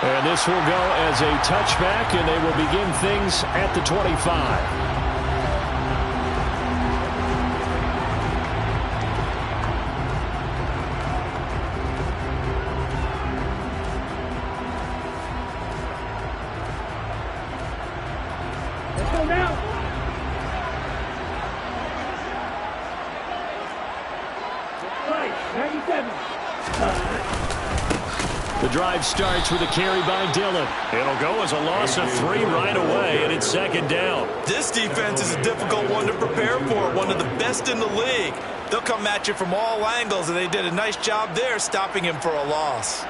And this will go as a touchback, and they will begin things at the 25. The drive starts with a carry by Dillon. It'll go as a loss of 3 right away, and it's second down. This defense is a difficult one to prepare for, one of the best in the league. They'll come at you from all angles, and they did a nice job there stopping him for a loss.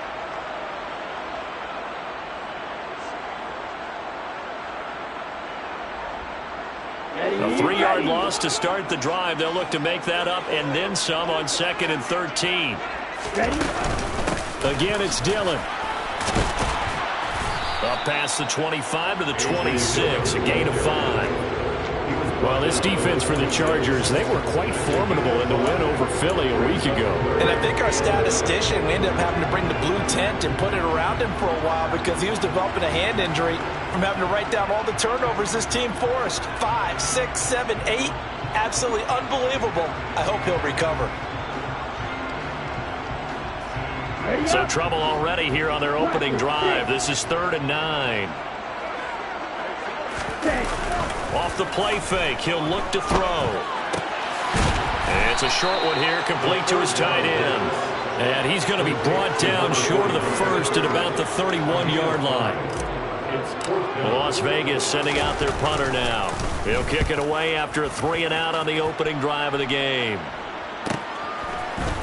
A 3-yard loss to start the drive. They'll look to make that up and then some on 2nd and 13. Again, it's Dillon. Up past the 25 to the 26, a gain of 5. Well, this defense for the Chargers, they were quite formidable in the win over Philly a week ago. And I think our statistician, we ended up having to bring the blue tent and put it around him for a while because he was developing a hand injury from having to write down all the turnovers this team forced. 5, 6, 7, 8. Absolutely unbelievable. I hope he'll recover. So trouble already here on their opening drive. This is 3rd and 9. Off the play fake, he'll look to throw. And it's a short one here, complete to his tight end. And he's going to be brought down short of the first at about the 31-yard line. Las Vegas sending out their punter now. He'll kick it away after a 3-and-out on the opening drive of the game.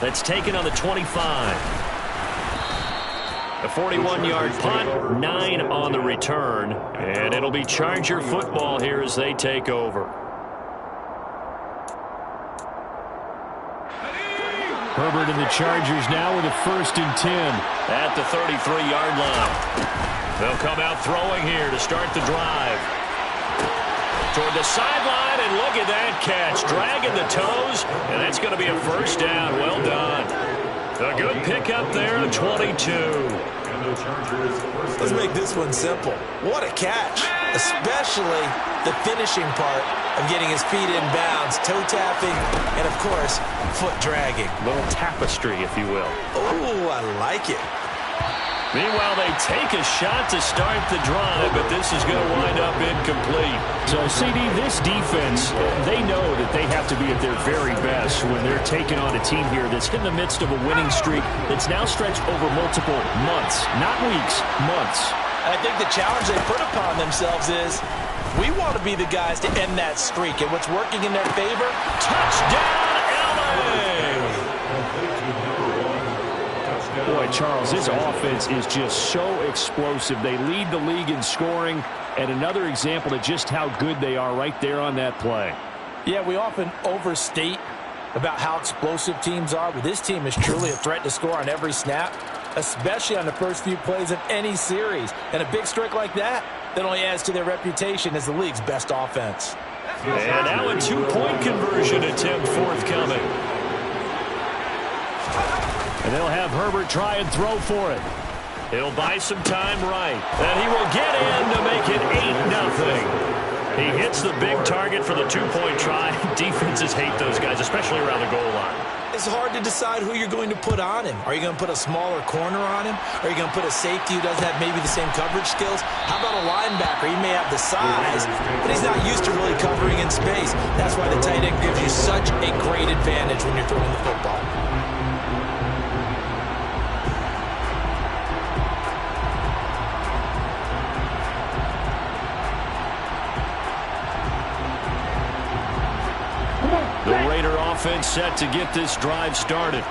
That's taken on the 25. A 41-yard punt, 9 on the return, and it'll be Charger football here as they take over. Herbert and the Chargers now with a 1st and 10 at the 33-yard line. They'll come out throwing here to start the drive. Toward the sideline, and look at that catch, dragging the toes, and that's going to be a 1st down. Well done. A good pickup there at 22. Let's make this one simple. What a catch, especially the finishing part of getting his feet in bounds, toe tapping, and of course, foot dragging. A little tapestry, if you will. Oh, I like it. Meanwhile, they take a shot to start the drive, but this is going to wind up incomplete. So, CD, this defense, they know that they have to be at their very best when they're taking on a team here that's in the midst of a winning streak that's now stretched over multiple months, not weeks, months. I think the challenge they put upon themselves is we want to be the guys to end that streak, and what's working in their favor? Touchdown, LA! Boy, Charles, this offense is just so explosive. They lead the league in scoring, and another example of just how good they are right there on that play. Yeah, we often overstate about how explosive teams are, but this team is truly a threat to score on every snap, especially on the first few plays of any series. And a big streak like that only adds to their reputation as the league's best offense. And now a 2-point conversion attempt forthcoming. And they'll have Herbert try and throw for it. He'll buy some time right. And he will get in to make it 8-0. He hits the big target for the 2-point try. Defenses hate those guys, especially around the goal line. It's hard to decide who you're going to put on him. Are you going to put a smaller corner on him? Are you going to put a safety who doesn't have maybe the same coverage skills? How about a linebacker? He may have the size, but he's not used to really covering in space. That's why the tight end gives you such a great advantage when you're throwing the football. Offense set to get this drive started.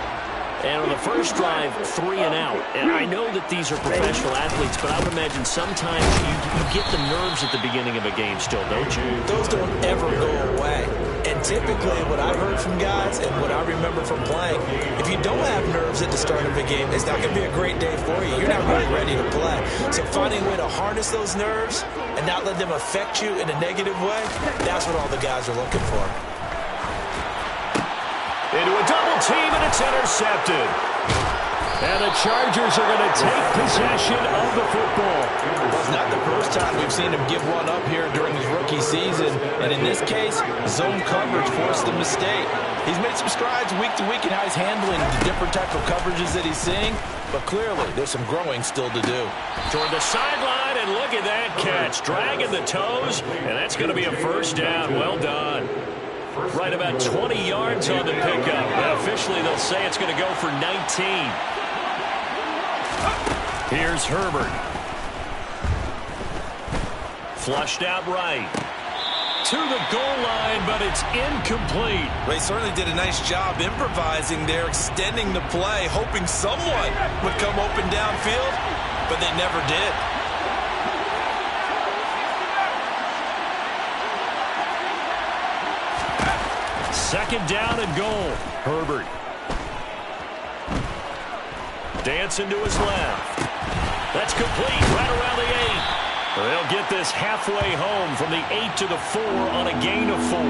And on the first drive, 3-and-out. And I know that these are professional athletes, but I would imagine sometimes you get the nerves at the beginning of a game still, don't you? Those don't ever go away. And typically what I've heard from guys and what I remember from playing, if you don't have nerves at the start of a game, it's not going to be a great day for you. You're not really ready to play. So finding a way to harness those nerves and not let them affect you in a negative way, that's what all the guys are looking for. Into a double team, and it's intercepted. And the Chargers are going to take possession of the football. Well, it's not the first time we've seen him give one up here during his rookie season. And in this case, zone coverage forced the mistake. He's made some strides week to week in how he's handling the different type of coverages that he's seeing. But clearly, there's some growing still to do. Toward the sideline, and look at that catch. Dragging the toes, and that's going to be a first down. Well done. Right about 20 yards on the pickup. And officially, they'll say it's going to go for 19. Here's Herbert. Flushed out right. To the goal line, but it's incomplete. They certainly did a nice job improvising there, extending the play, hoping someone would come open downfield, but they never did. Second down and goal. Herbert. Dancing to his left. That's complete right around the 8. They'll get this halfway home from the 8 to the 4 on a gain of 4.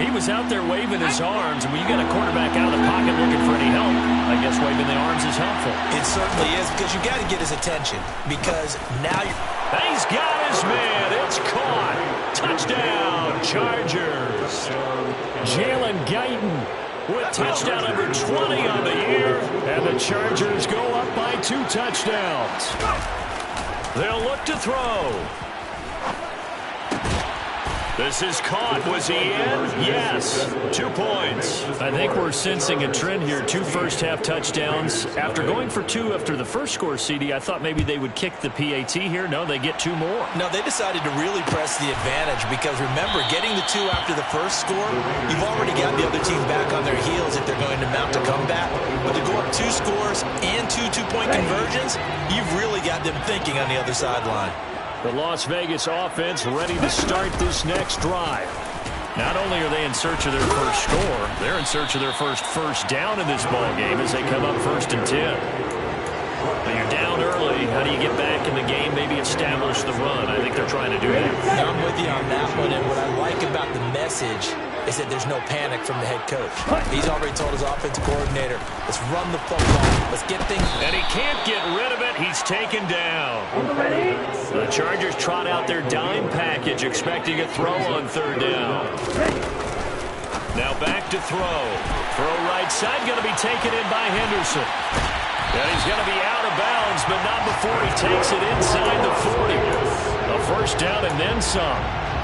He was out there waving his arms, and when you got a quarterback out of the pocket looking for any help, I guess waving the arms is helpful. It certainly is, because you got to get his attention, because now he's got his man. It's caught. Touchdown, Chargers. Jalen Guyton with touchdown number 20 on the year, and the Chargers go up by 2 touchdowns. They'll look to throw. This is caught. Was he in? Yes. 2 points. I think we're sensing a trend here. 2 first-half touchdowns. After going for 2 after the first score, CD, I thought maybe they would kick the PAT here. No, they get 2 more. No, they decided to really press the advantage because, remember, getting the 2 after the first score, you've already got the other team back on their heels if they're going to mount a comeback. But to go up 2 scores and 2 two-point conversions, you've really got them thinking on the other sideline. The Las Vegas offense ready to start this next drive. Not only are they in search of their first score, they're in search of their first down in this ball game as they come up 1st and 10. When you're down early, how do you get back in the game, maybe establish the run? I think they're trying to do that. I'm with you on that one, and what I like about the message is that there's no panic from the head coach. He's already told his offensive coordinator, let's run the football, let's get things. And he can't get rid of it. He's taken down. The Chargers trot out their dime package, expecting a throw on 3rd down. Now back to throw. Throw right side, going to be taken in by Henderson. And he's going to be out of bounds, but not before he takes it inside the 40. A first down and then some.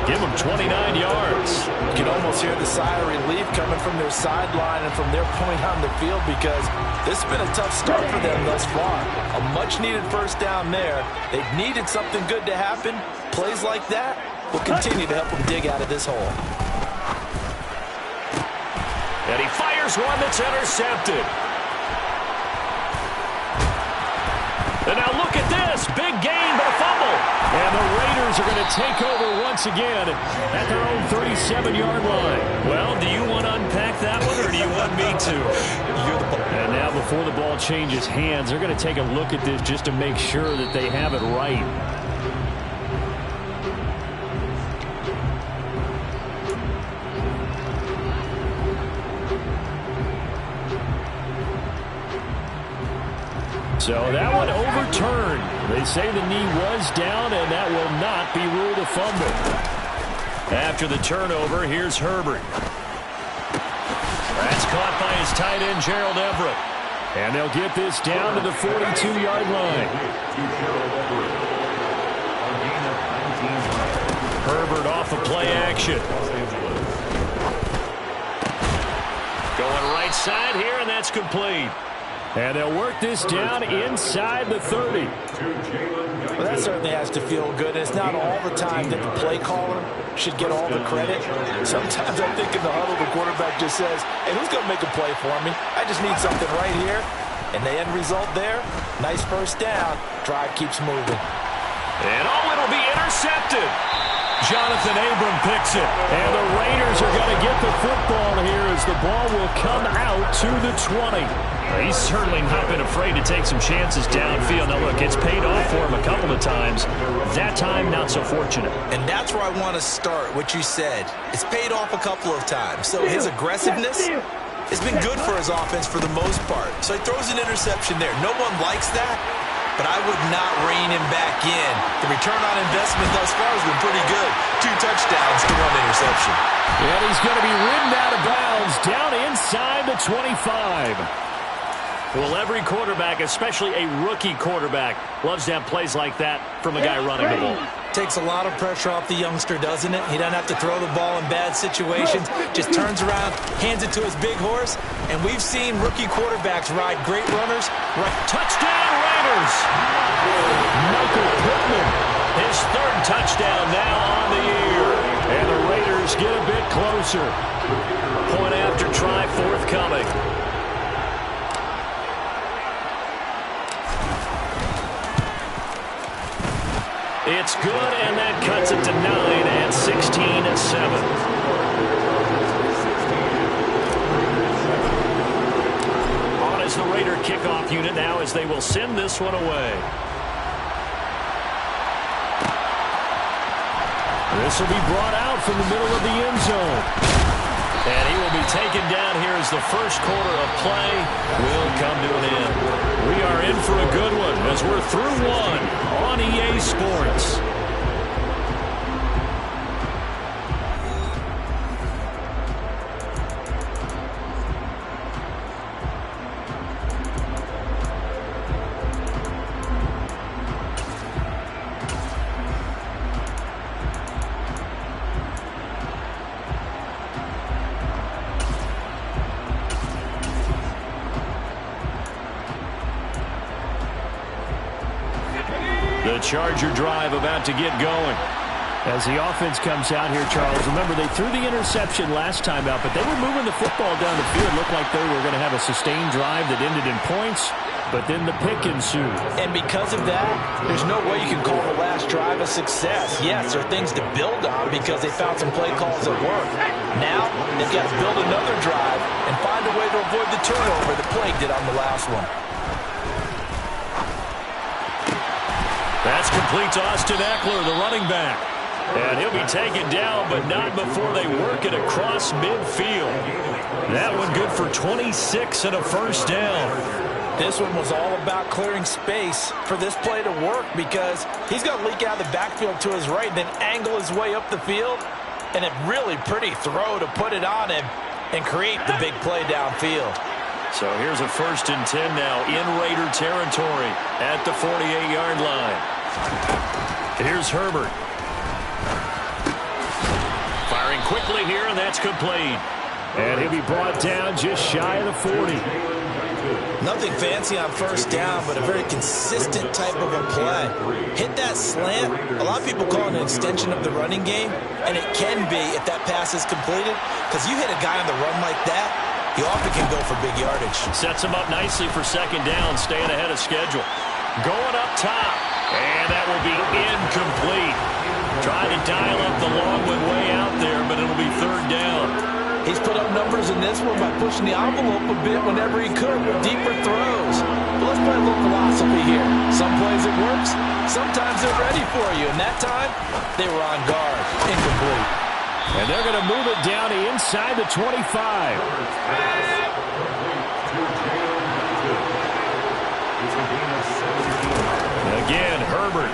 Give them 29 yards. You can almost hear the sigh of relief coming from their sideline and from their point on the field because this has been a tough start for them thus far. A much-needed first down there. They've needed something good to happen. Plays like that will continue to help them dig out of this hole. And he fires one that's intercepted. And now look at this. Big gain, but a fumble. And the Raiders are going to take over once again at their own 37-yard line. Well, do you want to unpack that one, or do you want me to? And now before the ball changes hands, they're going to take a look at this just to make sure that they have it right. So that one overturned. They say the knee was down, and that will not be ruled a fumble. After the turnover, here's Herbert. That's caught by his tight end, Gerald Everett. And they'll get this down to the 42-yard line. Herbert off of play action. Going right side here, and that's complete. And they'll work this down inside the 30. Well, that certainly has to feel good. It's not all the time that the play caller should get all the credit. Sometimes I think in the huddle, the quarterback just says, hey, who's going to make a play for me? I just need something right here. And the end result there, nice first down. Drive keeps moving. And it'll be intercepted. Jonathan Abram picks it. And the Raiders are going to get the football here as the ball will come out to the 20. He's certainly not been afraid to take some chances downfield. Now, look, it's paid off for him a couple of times. That time, not so fortunate. And that's where I want to start, what you said. It's paid off a couple of times. So his aggressiveness has been good for his offense for the most part. So he throws an interception there. No one likes that, but I would not rein him back in. The return on investment thus far has been pretty good. 2 touchdowns to 1 interception. And he's going to be ridden out of bounds down inside the 25. Well, every quarterback, especially a rookie quarterback, loves to have plays like that from a guy running the ball. Takes a lot of pressure off the youngster, doesn't it? He doesn't have to throw the ball in bad situations. Just turns around, hands it to his big horse. And we've seen rookie quarterbacks ride great runners. Right. Touchdown, Raiders! Michael Pittman, his 3rd touchdown now on the year. And the Raiders get a bit closer. Point after try forthcoming. It's good, and that cuts it to 9 and 16-7. On is the Raider kickoff unit now as they will send this one away. This will be brought out from the middle of the end zone. And he will be taken down here as the first quarter of play will come to an end. We are in for a good one as we're through 1 on EA Sports. The Charger drive about to get going. As the offense comes out here, Charles, remember they threw the interception last time out, but they were moving the football down the field. Looked like they were going to have a sustained drive that ended in points, but then the pick ensued. And because of that, there's no way you can call the last drive a success. Yes, there are things to build on because they found some play calls that work. Now, they've got to build another drive and find a way to avoid the turnover that plagued it on the last one. That's complete to Austin Eckler, the running back. And he'll be taken down, but not before they work it across midfield. That one good for 26 and a first down. This one was all about clearing space for this play to work because he's going to leak out of the backfield to his right, then angle his way up the field. And a really pretty throw to put it on him and create the big play downfield. So here's a 1st and 10 now in Raider territory at the 48-yard line. Here's Herbert. Firing quickly here, and that's complete. And he'll be brought down just shy of the 40. Nothing fancy on first down, but a very consistent type of a play. Hit that slant. A lot of people call it an extension of the running game, and it can be if that pass is completed, because you hit a guy on the run like that, he often can go for big yardage. Sets him up nicely for 2nd down, staying ahead of schedule. Going up top, and that will be incomplete. Trying to dial up the long one way out there, but it'll be 3rd down. He's put up numbers in this one by pushing the envelope a bit whenever he could with deeper throws. But let's play a little philosophy here. Some plays it works, sometimes they're ready for you, and that time they were on guard. Incomplete. And they're going to move it down to inside the 25. Again, Herbert.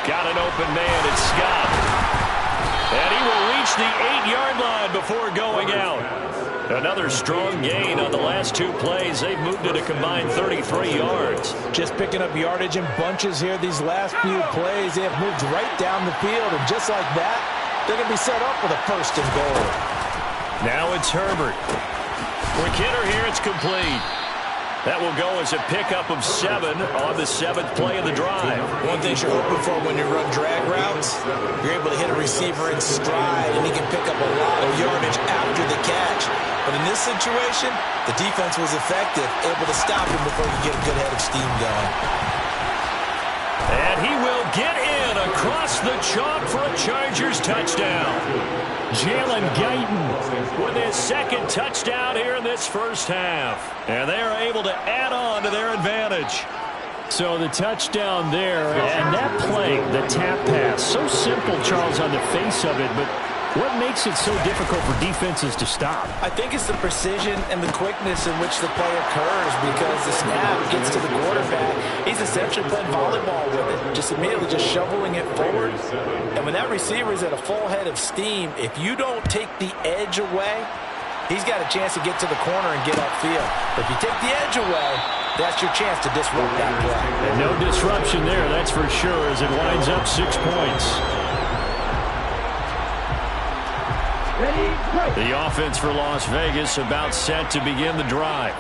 Got an open man, it's Scott. And he will reach the 8-yard line before going out. Another strong gain on the last 2 plays. They've moved it a combined 33 yards. Just picking up yardage in bunches here these last few plays. They have moved right down the field, and just like that, they're going to be set up with a 1st and goal. Now it's Herbert. Quick hitter here, it's complete. That will go as a pickup of 7 on the 7th play of the drive. One thing you're hoping for when you run drag routes, you're able to hit a receiver in stride, and he can pick up a lot of yardage after the catch. But in this situation, the defense was effective, able to stop him before he get a good head of steam going. And he will get in across the chalk for a Chargers touchdown. Jalen Guyton with his 2nd touchdown here in this first half. And they are able to add on to their advantage. So the touchdown there, and that play, the tap pass, so simple, Charles, on the face of it, but What makes it so difficult for defenses to stop? I think it's the precision and the quickness in which the play occurs, because the snap gets to the quarterback. He's essentially playing volleyball with it, just immediately just shoveling it forward. And when that receiver is at a full head of steam, if you don't take the edge away, he's got a chance to get to the corner and get upfield. But if you take the edge away, that's your chance to disrupt that play. And no disruption there, that's for sure, as it winds up 6 points. The offense for Las Vegas about set to begin the drive.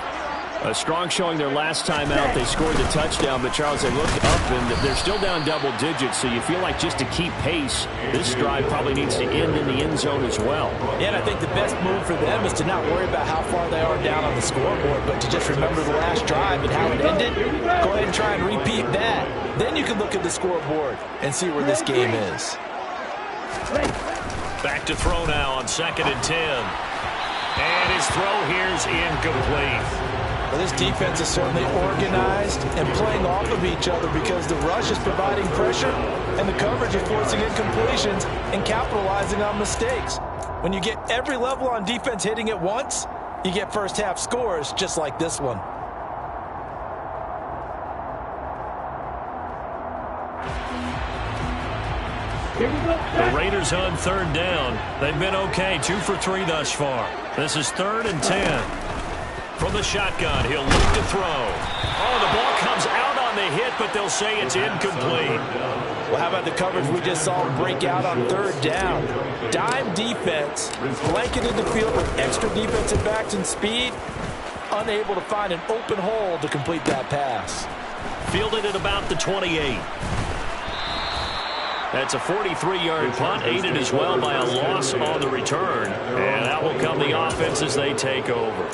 A strong showing their last time out. They scored the touchdown, but Charles, they looked up and they're still down double digits, so you feel like just to keep pace, this drive probably needs to end in the end zone as well. Yeah, and I think the best move for them is to not worry about how far they are down on the scoreboard, but to just remember the last drive and how it ended. Go ahead and try and repeat that. Then you can look at the scoreboard and see where this game is. Back to throw now on 2nd and 10. And his throw here's incomplete. Well, this defense is certainly organized and playing off of each other, because the rush is providing pressure and the coverage is forcing incompletions and capitalizing on mistakes. When you get every level on defense hitting at once, you get first half scores just like this one. The Raiders on 3rd down. They've been okay, 2 for 3 thus far. This is 3rd and 10. From the shotgun, he'll look to throw. Oh, the ball comes out on the hit, but they'll say it's incomplete. Well, how about the coverage we just saw him break out on 3rd down? Dime defense, blanketed the field with extra defensive backs and speed, unable to find an open hole to complete that pass. Fielded at about the 28. That's a 43-yard punt, aided as well by a loss on the return. And that will come the offense as they take over.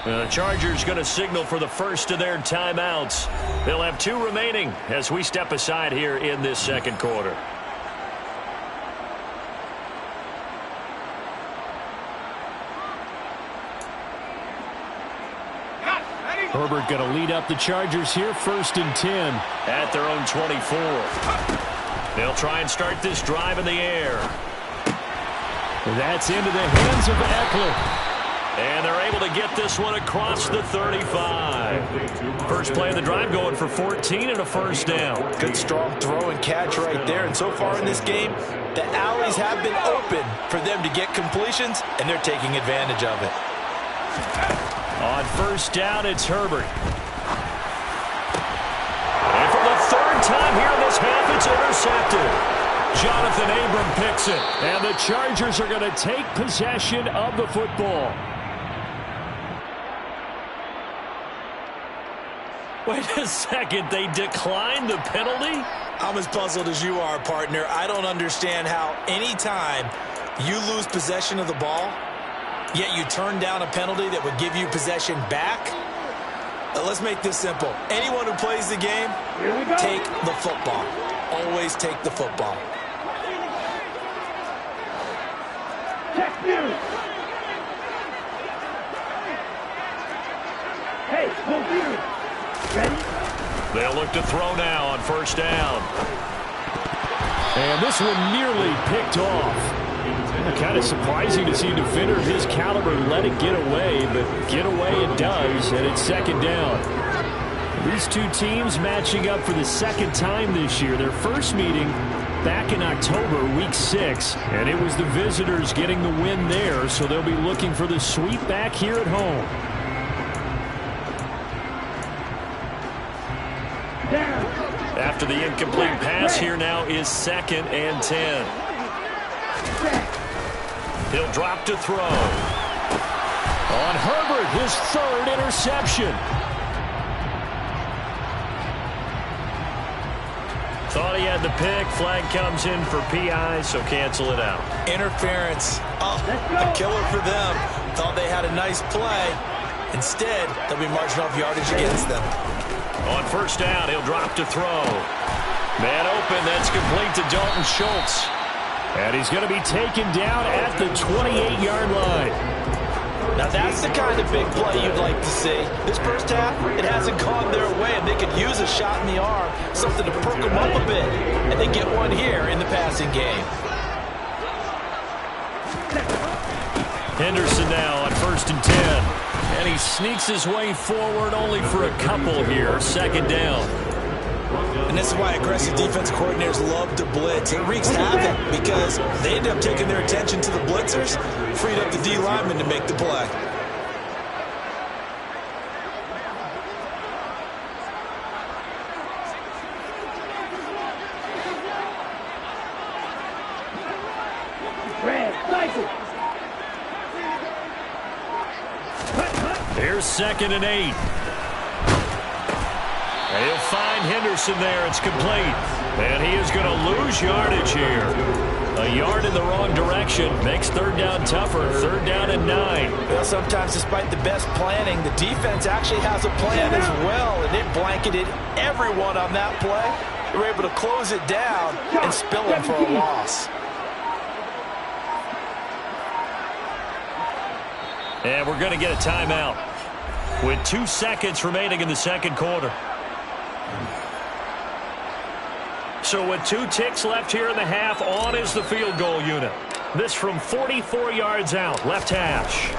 The Chargers going to signal for the first of their timeouts. They'll have 2 remaining as we step aside here in this 2nd quarter. Herbert going to lead up the Chargers here, 1st and 10 at their own 24. They'll try and start this drive in the air. That's into the hands of Eckler. And they're able to get this one across the 35. First play of the drive going for 14 and a first down. Good strong throw and catch right there. And so far in this game, the alleys have been open for them to get completions, and they're taking advantage of it. On 1st down, it's Herbert. And for the 3rd time here in this half, it's intercepted. Jonathan Abram picks it. And the Chargers are going to take possession of the football. Wait a second, they declined the penalty? I'm as puzzled as you are, partner. I don't understand how any time you lose possession of the ball, yet you turn down a penalty that would give you possession back. Let's make this simple. Anyone who plays the game, take the football. Always take the football. Hey, hold you. Ready? They'll look to throw now on 1st down. And this one nearly picked off. Kind of surprising to see a defender of his caliber let it get away, but get away it does, and it's 2nd down. These 2 teams matching up for the 2nd time this year. Their first meeting back in October, week 6, and it was the visitors getting the win there, so they'll be looking for the sweep back here at home. After the incomplete pass, here now is 2nd and 10. He'll drop to throw. On Herbert, his 3rd interception. Thought he had the pick. Flag comes in for PI, so cancel it out. Interference. Oh, a killer for them. Thought they had a nice play. Instead, they'll be marching off yardage against them. On first down, he'll drop to throw. Man open, that's complete to Dalton Schultz. And he's going to be taken down at the 28-yard line. Now that's the kind of big play you'd like to see. This first half, it hasn't gone their way, and they could use a shot in the arm, something to perk them up a bit. And they get one here in the passing game. Henderson now on 1st and 10. And he sneaks his way forward only for a couple here. 2nd down. And this is why aggressive defense coordinators love to blitz. It wreaks havoc because they end up taking their attention to the blitzers, freed up the D lineman to make the play. Here's 2nd and 8. And he'll find Henderson there. It's complete. And he is going to lose yardage here. A yard in the wrong direction makes 3rd down tougher. 3rd down and 9. Well, sometimes despite the best planning, the defense actually has a plan as well. And it blanketed everyone on that play. They were able to close it down and spill him for a loss. And we're going to get a timeout with 2 seconds remaining in the 2nd quarter. So with 2 ticks left here in the half, on is the field goal unit. This from 44 yards out, left hash.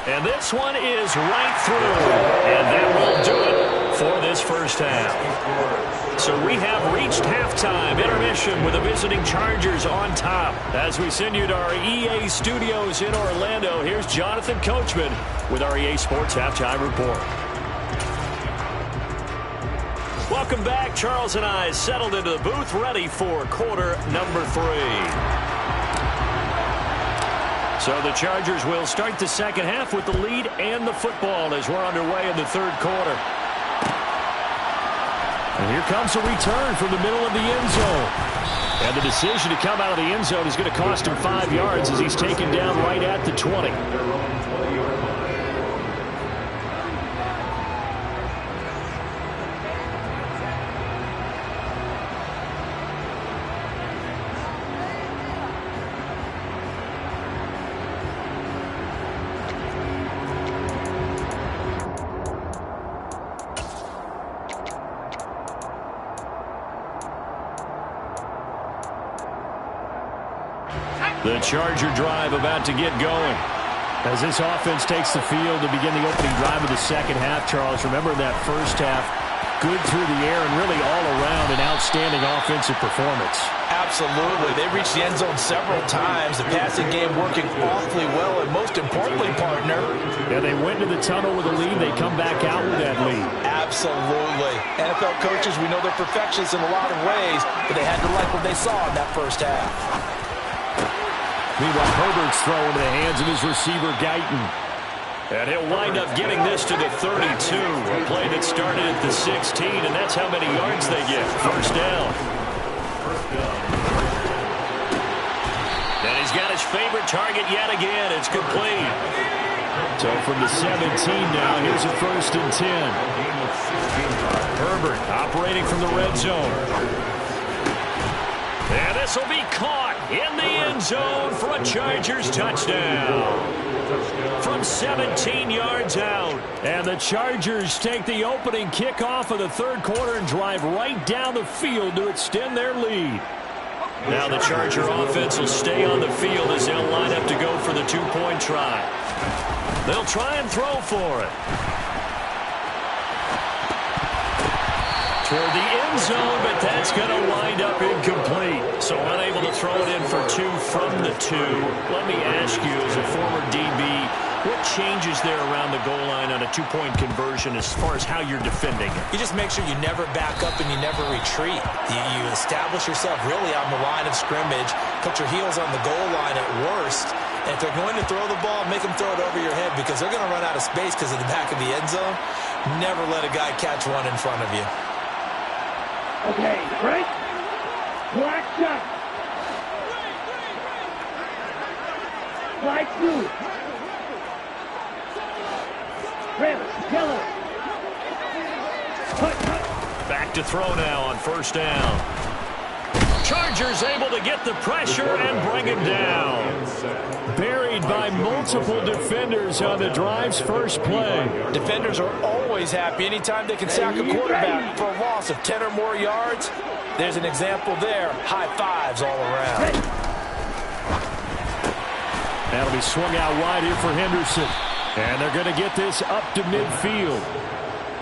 And this one is right through. And that will do it for this first half. So we have reached halftime intermission with the visiting Chargers on top. As we send you to our EA studios in Orlando, here's Jonathan Coachman with our EA Sports Halftime Report. Welcome back. Charles and I settled into the booth, ready for quarter number 3. So the Chargers will start the 2nd half with the lead and the football as we're underway in the 3rd quarter. And here comes a return from the middle of the end zone. And the decision to come out of the end zone is going to cost him 5 yards as he's taken down right at the 20. The Charger drive about to get going. As this offense takes the field to begin the opening drive of the 2nd half, Charles, remember that first half, good through the air and really all around an outstanding offensive performance. Absolutely. They reached the end zone several times. The passing game working awfully well, and most importantly, partner. Yeah, they went to the tunnel with a lead. They come back out with that lead. Absolutely. NFL coaches, we know they're perfectionists in a lot of ways, but they had to like what they saw in that first half. Meanwhile, Herbert's throw into the hands of his receiver, Guyton. And he'll wind up getting this to the 32. A play that started at the 16, and that's how many yards they get. First down. And he's got his favorite target yet again. It's complete. So from the 17 now, here's a 1st and 10. Herbert operating from the red zone. And this will be caught in the end zone for a Chargers touchdown. From 17 yards out. And the Chargers take the opening kickoff of the 3rd quarter and drive right down the field to extend their lead. Now the Charger offense will stay on the field as they'll line up to go for the 2-point try. They'll try and throw for it. Toward the end zone, but that's going to wind up incomplete. So unable to throw it in for 2 from the 2. Let me ask you, as a former DB, what changes there around the goal line on a 2-point conversion as far as how you're defending it? You just make sure you never back up and you never retreat. You establish yourself really on the line of scrimmage, put your heels on the goal line at worst, and if they're going to throw the ball, make them throw it over your head because they're going to run out of space because of the back of the end zone. Never let a guy catch one in front of you. Okay, break. Black shot. Slide through. Travis, yellow. Back to throw now on first down. Chargers able to get the pressure and bring him down. Buried by multiple defenders on the drive's first play. Defenders are always happy anytime they can sack a quarterback for a loss of 10 or more yards. There's an example there. High fives all around. That'll be swung out wide here for Henderson. And they're going to get this up to midfield.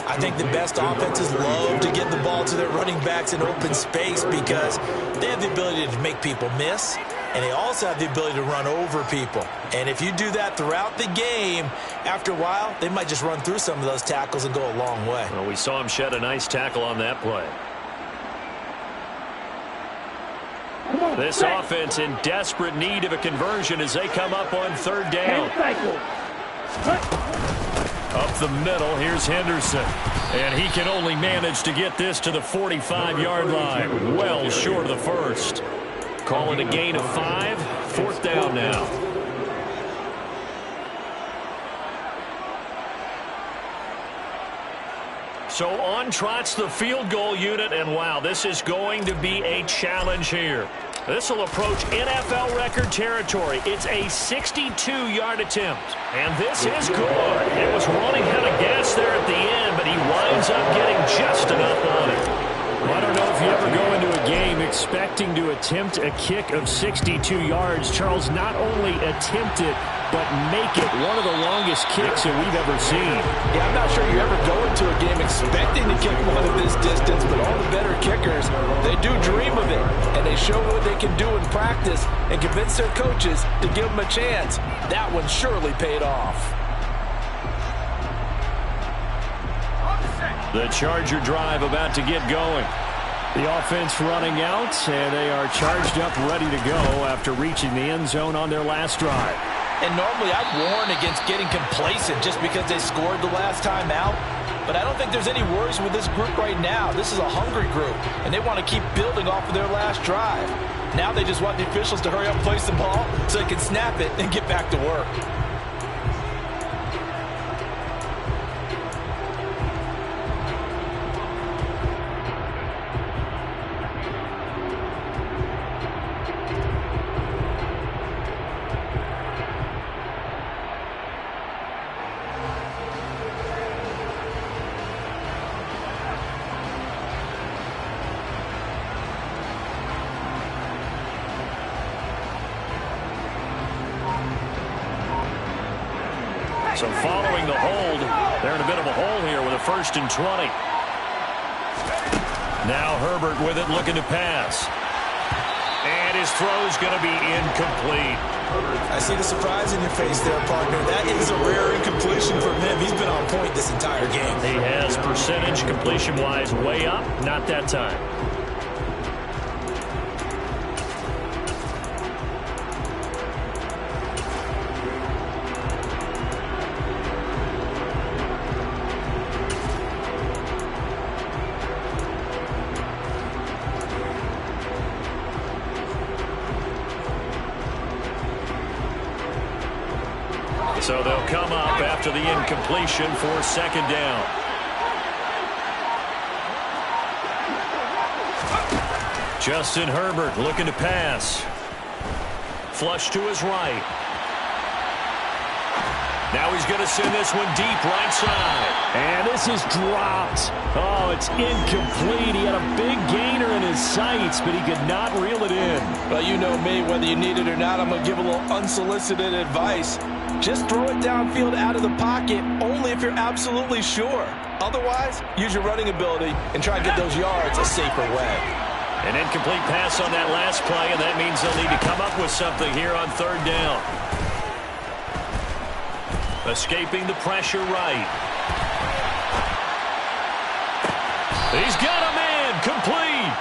I think the best offenses love to get the ball to their running backs in open space because they have the ability to make people miss, and they also have the ability to run over people. And if you do that throughout the game, after a while, they might just run through some of those tackles and go a long way. Well, we saw him shed a nice tackle on that play. This offense in desperate need of a conversion as they come up on third down. Up the middle, here's Henderson. And he can only manage to get this to the 45-yard line. Well short of the first. Call it a gain of 5. Fourth down now. So on trots the field goal unit, and wow, this is going to be a challenge here. This will approach NFL record territory. It's a 62-yard attempt. And this is good. It was running out of gas there at the end, but he winds up getting just enough on it. Well, I don't know if you ever go into a game expecting to attempt a kick of 62 yards. Charles, not only attempt it, but make it one of the longest kicks that we've ever seen. Yeah, I'm not sure you ever go into a game expecting to kick one of this distance, but all the better kickers, they do dream of it, and they show what they can do in practice and convince their coaches to give them a chance. That one surely paid off. The Charger drive about to get going. The offense running out, and they are charged up, ready to go after reaching the end zone on their last drive. And normally I'd warn against getting complacent just because they scored the last time out. But I don't think there's any worries with this group right now. This is a hungry group, and they want to keep building off of their last drive. Now they just want the officials to hurry up and place the ball so they can snap it and get back to work. So following the hold, they're in a bit of a hole here with a 1st and 20. Now Herbert with it, looking to pass. And his throw's going to be incomplete. I see the surprise in your face there, partner. That is a rare incompletion from him. He's been on point this entire game. He has percentage completion-wise way up, not that time. So they'll come up after the incompletion for 2nd down. Justin Herbert looking to pass. Flush to his right. Now he's going to send this one deep right side. And this is dropped. Oh, it's incomplete. He had a big gainer in his sights, but he could not reel it in. Well, you know me, whether you need it or not, I'm going to give a little unsolicited advice. Just throw it downfield out of the pocket only if you're absolutely sure. Otherwise, use your running ability and try and get those yards a safer way. An incomplete pass on that last play, and that means they'll need to come up with something here on 3rd down. Escaping the pressure right. He's got a man, complete.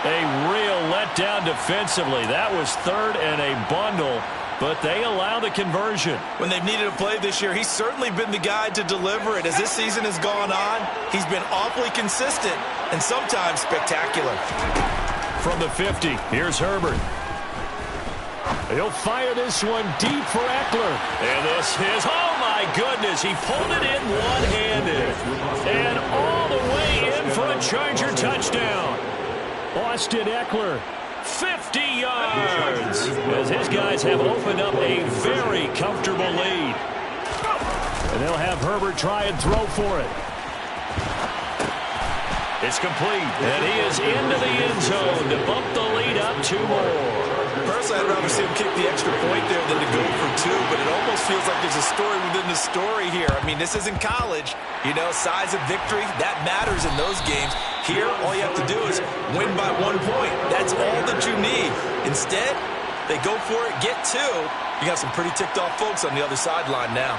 A real letdown defensively. That was 3rd and a bundle. but they allow the conversion. When they've needed a play this year, he's certainly been the guy to deliver it. As this season has gone on, he's been awfully consistent and sometimes spectacular. From the 50, here's Herbert. He'll fire this one deep for Eckler. And this is, oh my goodness, he pulled it in one-handed. And all the way in for a Charger touchdown. Austin Eckler, 50 yards. As his guys have opened up a very comfortable lead. And they'll have Herbert try and throw for it. It's complete. And he is into the end zone to bump the lead up 2 more. Personally, I'd rather see him kick the extra point there than to go for 2, but it almost feels like there's a story within the story here. I mean, this isn't college. You know, size of victory, that matters in those games. Here, all you have to do is win by 1 point. That's all that you need. Instead, they go for it, get 2. You got some pretty ticked off folks on the other sideline now.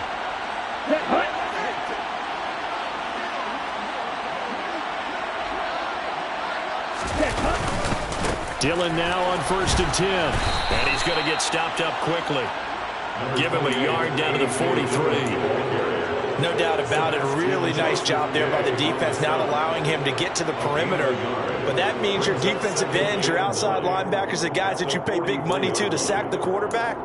Dillon now on 1st and 10. And he's going to get stopped up quickly. Give him a yard down to the 43. No doubt about it. A really nice job there by the defense, not allowing him to get to the perimeter. But that means your defensive ends, your outside linebackers, the guys that you pay big money to sack the quarterback,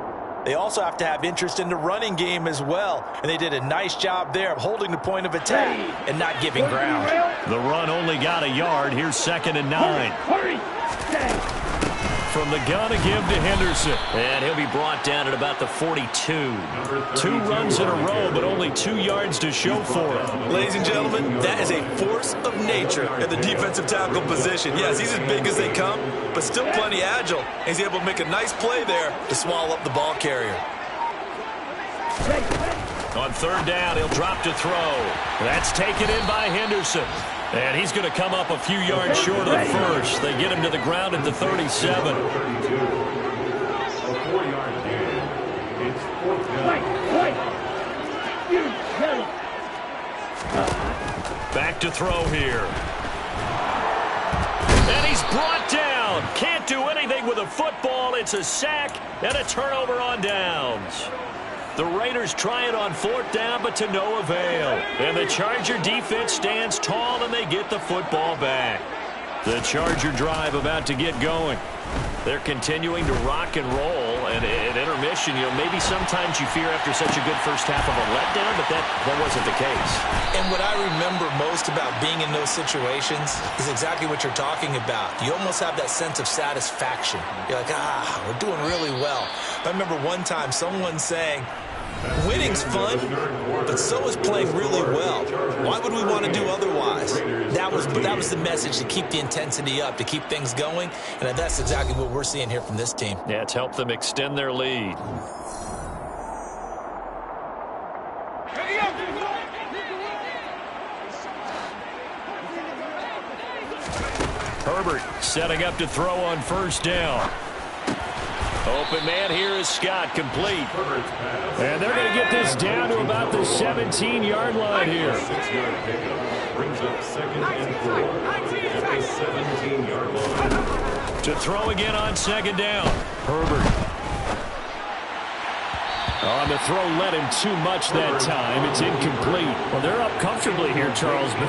they also have to have interest in the running game as well. And they did a nice job there of holding the point of attack and not giving ground. The run only got a yard. Here's 2nd and 9. Hurry! From the gun to give to Henderson. And he'll be brought down at about the 42. 2 runs in a row, but only 2 yards to show for it. Ladies and gentlemen, that is a force of nature at the defensive tackle position. Yes, he's as big as they come, but still plenty agile. He's able to make a nice play there to swallow up the ball carrier. On 3rd down, he'll drop to throw. That's taken in by Henderson. And he's going to come up a few yards short of the first. They get him to the ground at the 37. Back to throw here. And he's brought down. Can't do anything with a football. It's a sack and a turnover on downs. The Raiders try it on 4th down, but to no avail. And the Charger defense stands tall, and they get the football back. The Charger drive about to get going. They're continuing to rock and roll, and at intermission, you know, maybe sometimes you fear after such a good first half of a letdown, but that wasn't the case. And what I remember most about being in those situations is exactly what you're talking about. You almost have that sense of satisfaction. You're like, we're doing really well. I remember one time someone saying, winning's fun, but so is playing really well. Why would we want to do otherwise? That was the message, to keep the intensity up, to keep things going, and that's exactly what we're seeing here from this team. Yeah, it's helped them extend their lead. Herbert setting up to throw on 1st down. Open man here is Scott, complete. And they're going to get this down to about the 17-yard line here. Brings up 2nd and 4 at the 17-yard line. To throw again on 2nd down. Herbert. On the throw, led him too much that time. It's incomplete. Well, they're up comfortably here, Charles, but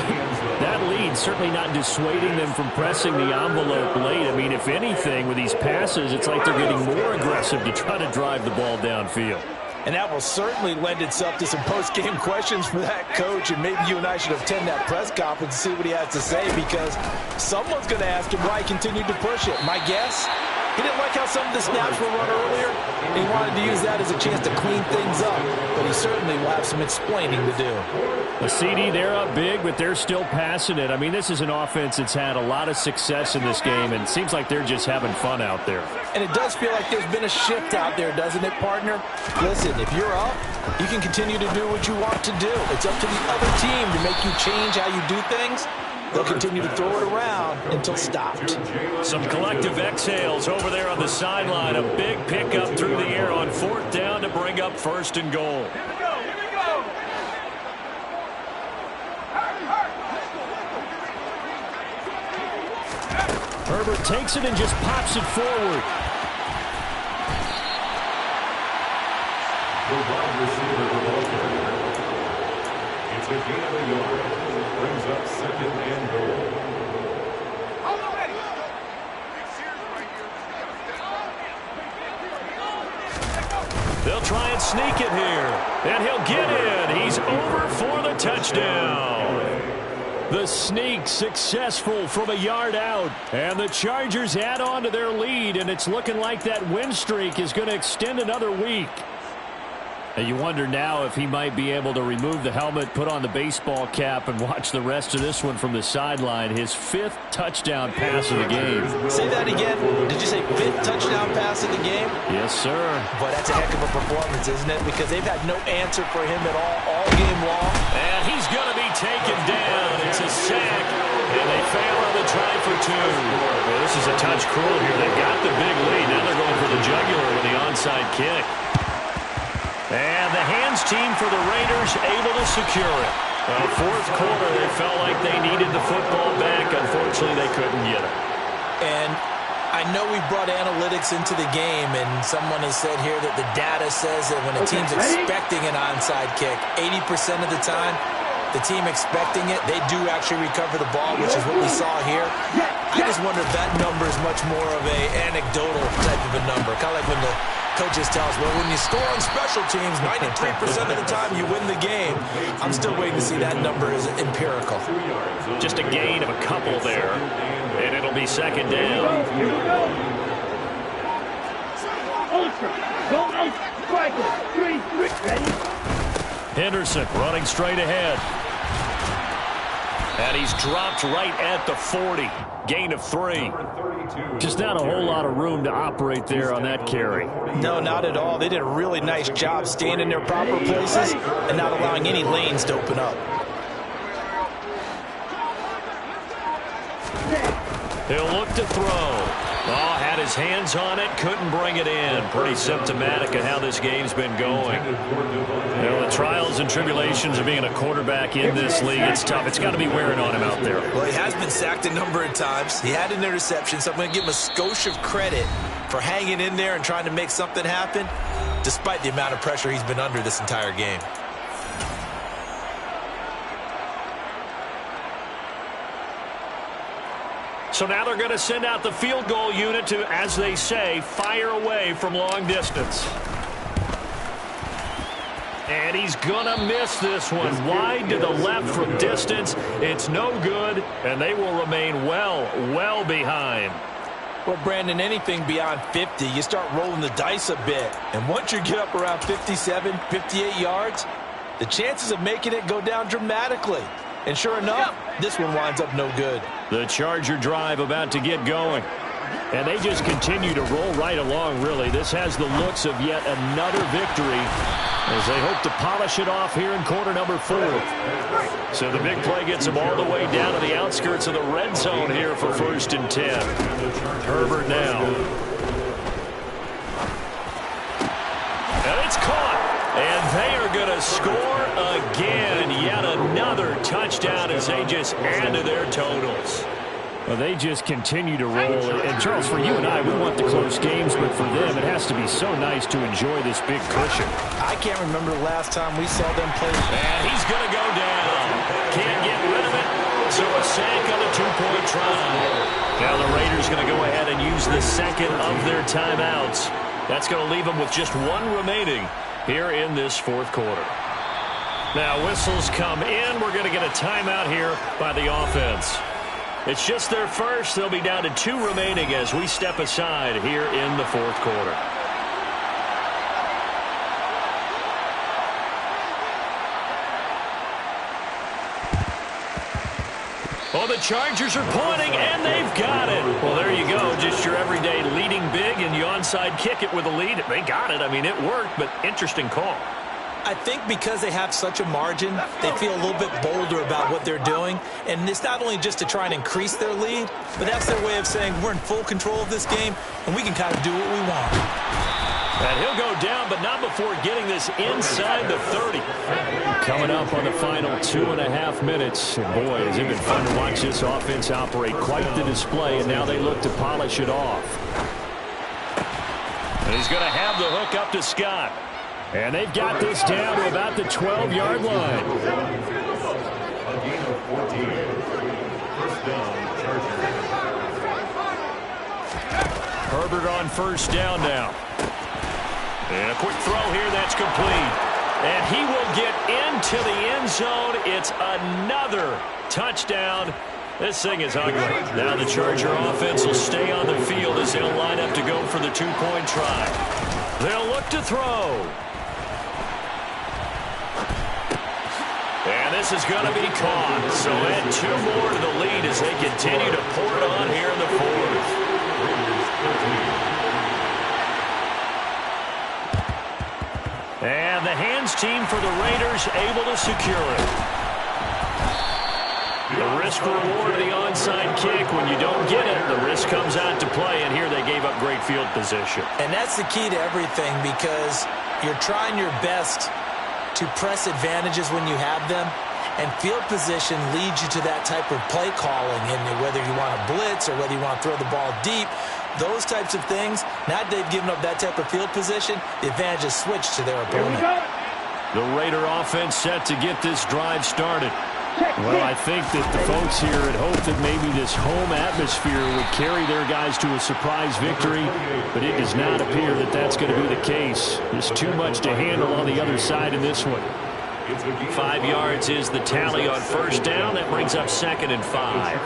that lead certainly not dissuading them from pressing the envelope late. I mean, if anything, with these passes, it's like they're getting more aggressive to try to drive the ball downfield. And that will certainly lend itself to some post-game questions for that coach, and maybe you and I should attend that press conference and see what he has to say, because someone's going to ask him why he continued to push it. My guess, he didn't like how some of the snaps were run earlier, and he wanted to use that as a chance to clean things up, but he certainly will have some explaining to do. The CD, they're up big, but they're still passing it. I mean, this is an offense that's had a lot of success in this game, and it seems like they're just having fun out there. And it does feel like there's been a shift out there, doesn't it, partner? Listen, if you're up, you can continue to do what you want to do. It's up to the other team to make you change how you do things. They'll continue to throw it around until stopped. Some collective exhales over there on the sideline. A big pickup through the air on 4th down to bring up 1st and goal. Herbert takes it and just pops it forward. The wide receiver of the ball carrier. It's a gain of a yard. Brings up second and goal. They'll try and sneak it here. And he'll get in. He's over for the touchdown. The sneak successful from a yard out. And the Chargers add on to their lead. And it's looking like that win streak is going to extend another week. And you wonder now if he might be able to remove the helmet, put on the baseball cap, and watch the rest of this one from the sideline. His 5th touchdown pass of the game. Say that again. Did you say 5th touchdown pass of the game? Yes, sir. But that's a heck of a performance, isn't it? Because they've had no answer for him at all game long. And he's going to be taken down. It's a sack. And they fail on the try for 2. Well, this is a touch cruel here. They got the big lead. Now they're going for the jugular with the onside kick. And the hands team for the Raiders able to secure it. Well, 4th quarter, they felt like they needed the football back. Unfortunately, they couldn't get it. And I know we brought analytics into the game, and someone has said here that the data says that when a team's expecting an onside kick, 80% of the time, the team expecting it, they do actually recover the ball, which is what we saw here. I just wonder if that number is much more of a anecdotal type of a number. Kind of like when the coaches tell us, well, when you score on special teams, 93% of the time you win the game. I'm still waiting to see that number is empirical. Just a gain of a couple there, and it'll be second down. Here we go. Ultra. Go ultra. Striker. 3. Ready? Henderson running straight ahead. And he's dropped right at the 40. Gain of 3. Just not a whole lot of room to operate there on that carry. No, not at all. They did a really nice job staying in their proper places and not allowing any lanes to open up. He'll look to throw. Oh, had his hands on it, couldn't bring it in. Pretty symptomatic of how this game's been going. You know, the trials and tribulations of being a quarterback in this league, it's tough. It's got to be wearing on him out there. Well, he has been sacked a number of times. He had an interception, so I'm going to give him a skosh of credit for hanging in there and trying to make something happen, despite the amount of pressure he's been under this entire game. So now they're going to send out the field goal unit to, as they say, fire away from long distance. And he's going to miss this one. Wide to the left from distance. It's no good, and they will remain well behind. Well, Brandon, anything beyond 50, you start rolling the dice a bit. And once you get up around 57, 58 yards, the chances of making it go down dramatically. And sure enough, this one winds up no good. The Charger drive about to get going. And they just continue to roll right along, really. This has the looks of yet another victory as they hope to polish it off here in quarter number 4. So the big play gets them all the way down to the outskirts of the red zone here for 1st and 10. Herbert now. And it's caught. And they are going to score again. Yet another touchdown as they just add to their totals. Well, they just continue to roll. And, Charles, for you and I, we want the close games, but for them, it has to be so nice to enjoy this big cushion. I can't remember the last time we saw them play. And he's going to go down. Can't get rid of it. So a sack on a 2-point try. Now the Raiders going to go ahead and use the second of their timeouts. That's going to leave them with just 1 remaining here in this 4th quarter. Now whistles come in. We're going to get a timeout here by the offense. It's just their first. They'll be down to 2 remaining as we step aside here in the 4th quarter. Oh, the Chargers are pointing, and they've got it. Well, there you go. Just your everyday leading big, and you onside kick it with a lead. They got it. I mean, it worked, but interesting call. I think because they have such a margin, they feel a little bit bolder about what they're doing. And it's not only just to try and increase their lead, but that's their way of saying we're in full control of this game, and we can kind of do what we want. And he'll go down, but not before getting this inside the 30. Coming up on the final 2.5 minutes. And boy, has it been fun to watch this offense operate. Quite the display, and now they look to polish it off. And he's going to have the hook up to Scott. And they've got this down to about the 12-yard line. A gain of 14. First down, Chargers. Herbert on first down now. And a quick throw here, that's complete. And he will get into the end zone. It's another touchdown. This thing is ugly. Now the Charger offense will stay on the field as they'll line up to go for the two-point try. They'll look to throw. And this is going to be caught. So add 2 more to the lead as they continue to pour it on here in the fourth. And the hands team for the Raiders able to secure it. The risk reward of the onside kick. When you don't get it, the risk comes out to play, and here they gave up great field position. And that's the key to everything, because you're trying your best to press advantages when you have them, and field position leads you to that type of play calling, and whether you want to blitz or whether you want to throw the ball deep, those types of things. Now that they've given up that type of field position, the advantage is switched to their opponent. The Raider offense set to get this drive started. Well, I think that the folks here had hoped that maybe this home atmosphere would carry their guys to a surprise victory, but it does not appear that that's going to be the case. There's too much to handle on the other side in this one. 5 yards is the tally on first down. That brings up 2nd and 5.